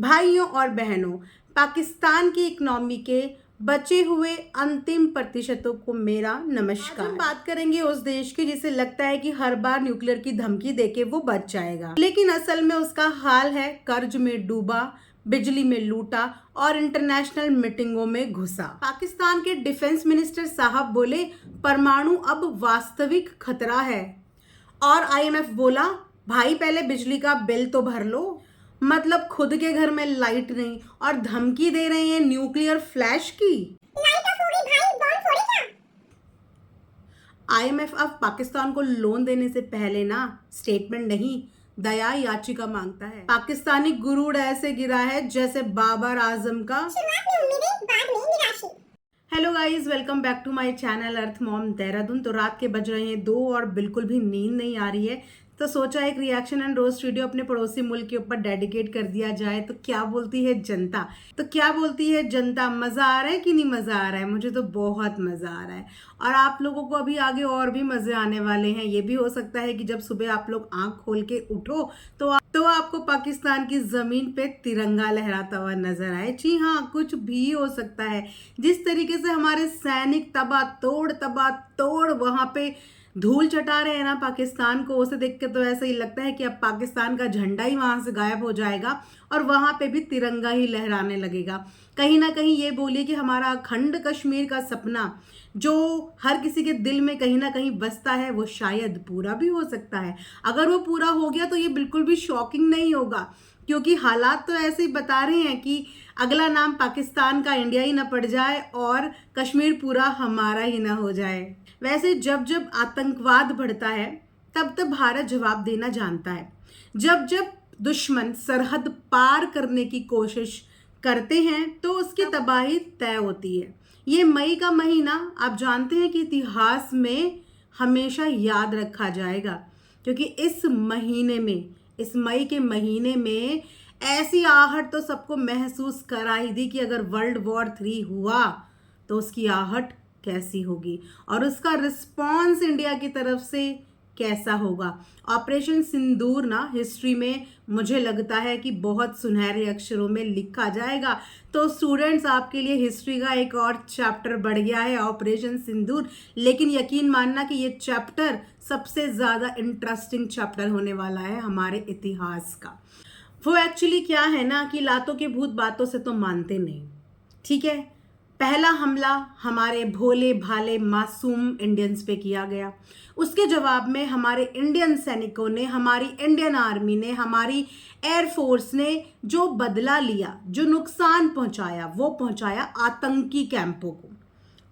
भाइयों और बहनों, पाकिस्तान की इकोनॉमी के बचे हुए अंतिम प्रतिशतों को मेरा नमस्कार। आज हम बात करेंगे उस देश की जिसे लगता है कि हर बार न्यूक्लियर की धमकी देके वो बच जाएगा, लेकिन असल में उसका हाल है कर्ज में डूबा, बिजली में लूटा और इंटरनेशनल मीटिंगों में घुसा। पाकिस्तान के डिफेंस मिनिस्टर साहब बोले परमाणु अब वास्तविक खतरा है, और आईएमएफ बोला भाई पहले बिजली का बिल तो भर लो। मतलब खुद के घर में लाइट नहीं और धमकी दे रहे हैं न्यूक्लियर फ्लैश की। लाइट ऑफ हो गई भाई, बॉम्ब फोड़ेगा। आईएमएफ अब पाकिस्तान को लोन देने से पहले ना स्टेटमेंट नहीं, दया याचिका मांगता है। पाकिस्तानी गुरूर ऐसे गिरा है जैसे बाबर आजम का। शुरुआत में उम्मीदें, बाद में निराशा। Hello guys, welcome back to my channel Earth Mom Dehradun. तो रात के बज रहे हैं 2 और बिल्कुल भी नींद नहीं आ रही है, तो सोचा एक रिएक्शन एंड रोस्ट वीडियो अपने पड़ोसी मुल्क के ऊपर डेडिकेट कर दिया जाए। तो क्या बोलती है जनता, मजा आ रहा है कि नहीं मजा आ रहा है? मुझे तो बहुत मजा आ रहा है, और आप लोगों को अभी आगे और भी मजे आने वाले हैं। ये भी हो सकता है कि जब सुबह आप लोग आंख खोल के उठो तो आपको पाकिस्तान की जमीन पे तिरंगा लहराता हुआ नजर आए। जी हाँ, कुछ भी हो सकता है। जिस तरीके से हमारे सैनिक तबातोड़ वहां पे धूल चटा रहे हैं ना पाकिस्तान को, उसे देख के तो ऐसा ही लगता है कि अब पाकिस्तान का झंडा ही वहां से गायब हो जाएगा और वहां पे भी तिरंगा ही लहराने लगेगा। कहीं ना कहीं ये बोलिए कि हमारा अखंड कश्मीर का सपना जो हर किसी के दिल में कहीं ना कहीं बसता है, वो शायद पूरा भी हो सकता है। अगर वो पूरा हो गया तो ये बिल्कुल भी शॉकिंग नहीं होगा, क्योंकि हालात तो ऐसे ही बता रहे हैं कि अगला नाम पाकिस्तान का इंडिया ही ना पड़ जाए और कश्मीर पूरा हमारा ही ना हो जाए। वैसे जब जब आतंकवाद बढ़ता है तब तब भारत जवाब देना जानता है। जब जब दुश्मन सरहद पार करने की कोशिश करते हैं तो उसकी तबाही तय होती है। ये मई का महीना आप जानते हैं कि इतिहास में हमेशा याद रखा जाएगा, क्योंकि इस मई के महीने में ऐसी आहट तो सबको महसूस करा ही दी कि अगर वर्ल्ड वॉर 3 हुआ तो उसकी आहट कैसी होगी और उसका रिस्पॉन्स इंडिया की तरफ से कैसा होगा। ऑपरेशन सिंदूर ना हिस्ट्री में मुझे लगता है कि बहुत सुनहरे अक्षरों में लिखा जाएगा। तो स्टूडेंट्स, आपके लिए हिस्ट्री का एक और चैप्टर बढ़ गया है, ऑपरेशन सिंदूर। लेकिन यकीन मानना कि ये चैप्टर सबसे ज़्यादा इंटरेस्टिंग चैप्टर होने वाला है हमारे इतिहास का। वो एक्चुअली क्या है ना कि लातों के भूत बातों से तो मानते नहीं, ठीक है। पहला हमला हमारे भोले भाले मासूम इंडियंस पे किया गया। उसके जवाब में हमारे इंडियन सैनिकों ने, हमारी इंडियन आर्मी ने, हमारी एयरफोर्स ने जो बदला लिया, जो नुकसान पहुंचाया, वो पहुंचाया आतंकी कैंपों को,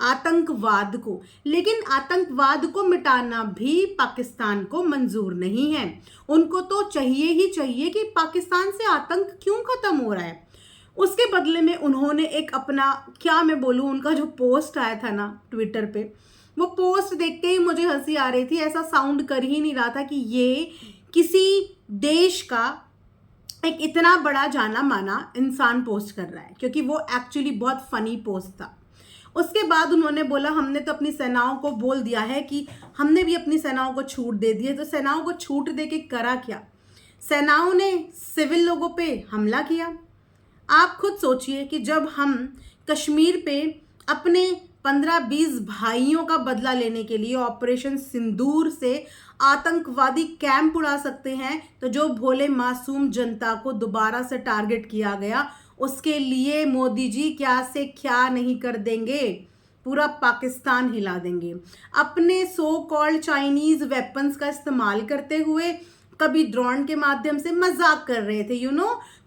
आतंकवाद को। लेकिन आतंकवाद को मिटाना भी पाकिस्तान को मंजूर नहीं है। उनको तो चाहिए ही चाहिए कि पाकिस्तान से आतंक क्यों खत्म हो रहा है। उसके बदले में उन्होंने एक अपना, क्या मैं बोलूँ, उनका जो पोस्ट आया था ना ट्विटर पे, वो पोस्ट देख के ही मुझे हंसी आ रही थी। ऐसा साउंड कर ही नहीं रहा था कि ये किसी देश का एक इतना बड़ा जाना माना इंसान पोस्ट कर रहा है, क्योंकि वो एक्चुअली बहुत फनी पोस्ट था। उसके बाद उन्होंने बोला हमने तो अपनी सेनाओं को बोल दिया है कि हमने भी अपनी सेनाओं को छूट दे दी है। तो सेनाओं को छूट दे के करा क्या? सेनाओं ने सिविल लोगों पे हमला किया। आप खुद सोचिए कि जब हम कश्मीर पे अपने 15-20 भाइयों का बदला लेने के लिए ऑपरेशन सिंदूर से आतंकवादी कैंप उड़ा सकते हैं, तो जो भोले मासूम जनता को दोबारा से टारगेट किया गया, उसके लिए मोदी जी क्या से क्या नहीं कर देंगे, पूरा पाकिस्तान हिला देंगे। अपने सो कॉल्ड चाइनीज वेपन्स का इस्तेमाल करते हुए कभी ड्रोन के माध्यम से मजाक कर रहे थे,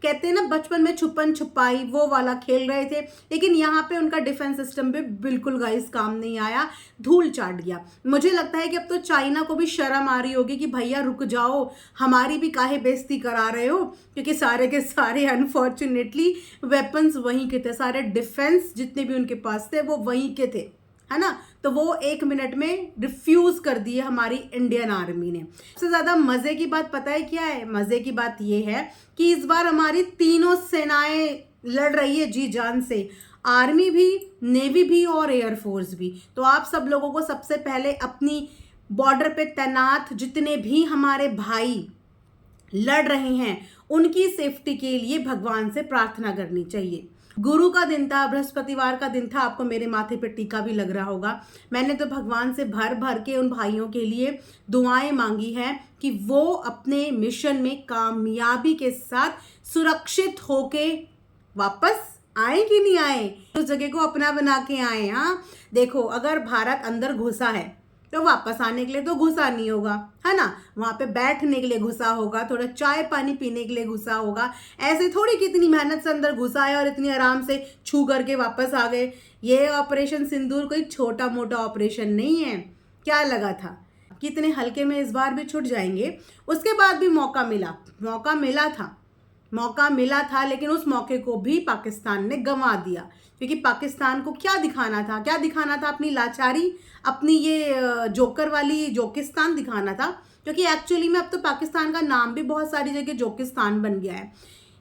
कहते हैं ना बचपन में छुपन छुपाई, वो वाला खेल रहे थे। लेकिन यहाँ पे उनका डिफेंस सिस्टम पे बिल्कुल गाइस काम नहीं आया, धूल चाट गया। मुझे लगता है कि अब तो चाइना को भी शर्म आ रही होगी कि भैया रुक जाओ, हमारी भी काहे बेइज्जती करा रहे हो, क्योंकि सारे के सारे अनफॉर्चुनेटली वेपन्स वहीं के थे, सारे डिफेंस जितने भी उनके पास थे वो वहीं के थे, है ना। तो वो 1 मिनट में रिफ्यूज कर दिए हमारी इंडियन आर्मी ने। सबसे ज्यादा मजे की बात पता है क्या है? मजे की बात ये है कि इस बार हमारी तीनों सेनाएं लड़ रही है जी जान से, आर्मी भी, नेवी भी और एयरफोर्स भी। तो आप सब लोगों को सबसे पहले अपनी बॉर्डर पे तैनात जितने भी हमारे भाई लड़ रहे हैं उनकी सेफ्टी के लिए भगवान से प्रार्थना करनी चाहिए। गुरु का दिन था, बृहस्पतिवार का दिन था, आपको मेरे माथे पे टीका भी लग रहा होगा। मैंने तो भगवान से भर भर के उन भाइयों के लिए दुआएं मांगी हैं कि वो अपने मिशन में कामयाबी के साथ सुरक्षित होके वापस आए कि नहीं आए, उस जगह को अपना बना के आए। हाँ देखो, अगर भारत अंदर घुसा है तो वापस आने के लिए तो घुसा नहीं होगा, है ना, वहां पे बैठने के लिए घुसा होगा, थोड़ा चाय पानी पीने के लिए घुसा होगा। ऐसे थोड़ी कितनी मेहनत से अंदर घुसा है और इतनी आराम से छू करके वापस आ गए। ये ऑपरेशन सिंदूर कोई छोटा मोटा ऑपरेशन नहीं है। क्या लगा था कितने हल्के में इस बार भी छूट जाएंगे। उसके बाद भी मौका मिला था, लेकिन उस मौके को भी पाकिस्तान ने गंवा दिया, क्योंकि पाकिस्तान को क्या दिखाना था, अपनी लाचारी, अपनी ये जोकर वाली जोकिस्तान दिखाना था। क्योंकि एक्चुअली में अब तो पाकिस्तान का नाम भी बहुत सारी जगह जोकिस्तान बन गया है।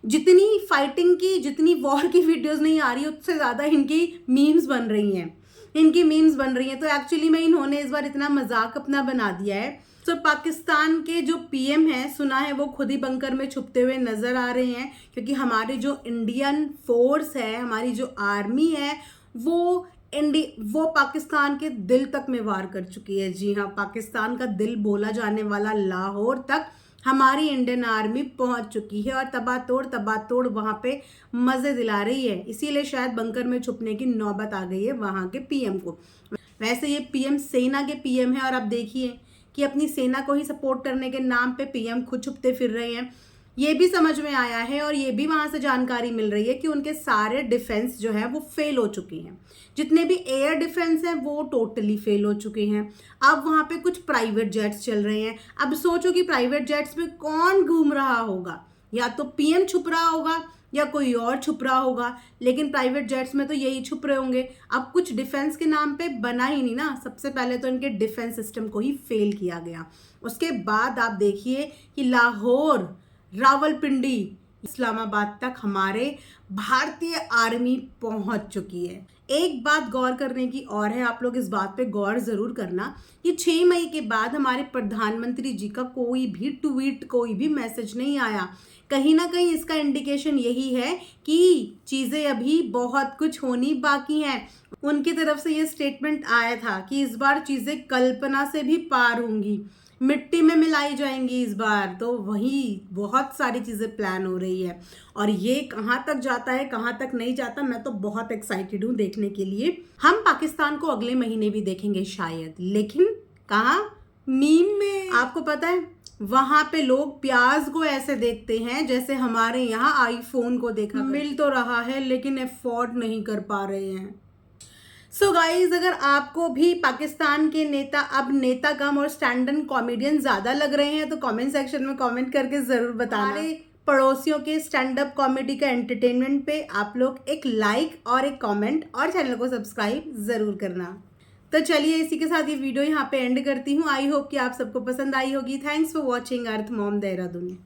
जितनी फाइटिंग की, जितनी वॉर की वीडियोस नहीं आ रही, उससे ज़्यादा इनकी मीम्स बन रही हैं। तो एक्चुअली में इन्होंने इस बार इतना मजाक अपना बना दिया है। तो पाकिस्तान के जो पीएम हैं, सुना है वो खुद ही बंकर में छुपते हुए नजर आ रहे हैं, क्योंकि हमारे जो इंडियन फोर्स है, हमारी जो आर्मी है, वो पाकिस्तान के दिल तक में वार कर चुकी है। जी हाँ, पाकिस्तान का दिल बोला जाने वाला लाहौर तक हमारी इंडियन आर्मी पहुंच चुकी है और तबातोड़ वहां पे मजे दिला रही है। इसीलिए शायद बंकर में छुपने की नौबत आ गई है वहां के पीएम को। वैसे ये पीएम सेना के पीएम है, और अब देखिए कि अपनी सेना को ही सपोर्ट करने के नाम पे पीएम खुद छुपते फिर रहे हैं। ये भी समझ में आया है, और ये भी वहां से जानकारी मिल रही है कि उनके सारे डिफेंस जो है वो फेल हो चुके हैं। जितने भी एयर डिफेंस हैं वो टोटली फेल हो चुके हैं। अब वहां पे कुछ प्राइवेट जेट्स चल रहे हैं। अब सोचो कि प्राइवेट जेट्स में कौन घूम रहा होगा, या तो पीएम छुप रहा होगा या कोई और छुप रहा होगा, लेकिन प्राइवेट जेट्स में तो यही छुप रहे होंगे। अब कुछ डिफेंस के नाम पे बना ही नहीं ना। सबसे पहले तो इनके डिफेंस सिस्टम को ही फेल किया गया। उसके बाद आप देखिए कि लाहौर, रावलपिंडी, इस्लामाबाद तक हमारे भारतीय आर्मी पहुंच चुकी है। एक बात गौर करने की और है, आप लोग इस बात पे गौर जरूर करना कि 6 मई के बाद हमारे प्रधानमंत्री जी का कोई भी ट्वीट, कोई भी मैसेज नहीं आया। कहीं ना कहीं इसका इंडिकेशन यही है कि चीज़ें अभी बहुत कुछ होनी बाकी हैं। उनकी तरफ से ये स्टेटमेंट आया था कि इस बार चीज़ें कल्पना से भी पार होंगी, मिट्टी में मिलाई जाएंगी इस बार। तो वही बहुत सारी चीज़ें प्लान हो रही है, और ये कहाँ तक जाता है, कहाँ तक नहीं जाता, मैं तो बहुत एक्साइटेड हूँ देखने के लिए। हम पाकिस्तान को अगले महीने भी देखेंगे शायद, लेकिन कहाँ, मीम में। आपको पता है वहां पे लोग प्याज को ऐसे देखते हैं जैसे हमारे यहाँ आईफोन को देखा। मिल तो रहा है लेकिन अफोर्ड नहीं कर पा रहे हैं। सो गाइज, अगर आपको भी पाकिस्तान के नेता अब नेता कम और स्टैंड अप कॉमेडियन ज्यादा लग रहे हैं तो कमेंट सेक्शन में कमेंट करके जरूर बताना। हमारे पड़ोसियों के स्टैंड अप कॉमेडी का एंटरटेनमेंट पे आप लोग एक लाइक और एक कमेंट और चैनल को सब्सक्राइब जरूर करना। तो चलिए इसी के साथ ये वीडियो यहाँ पे एंड करती हूँ। आई होप कि आप सबको पसंद आई होगी। Thanks for watching earth Mom Dehradun.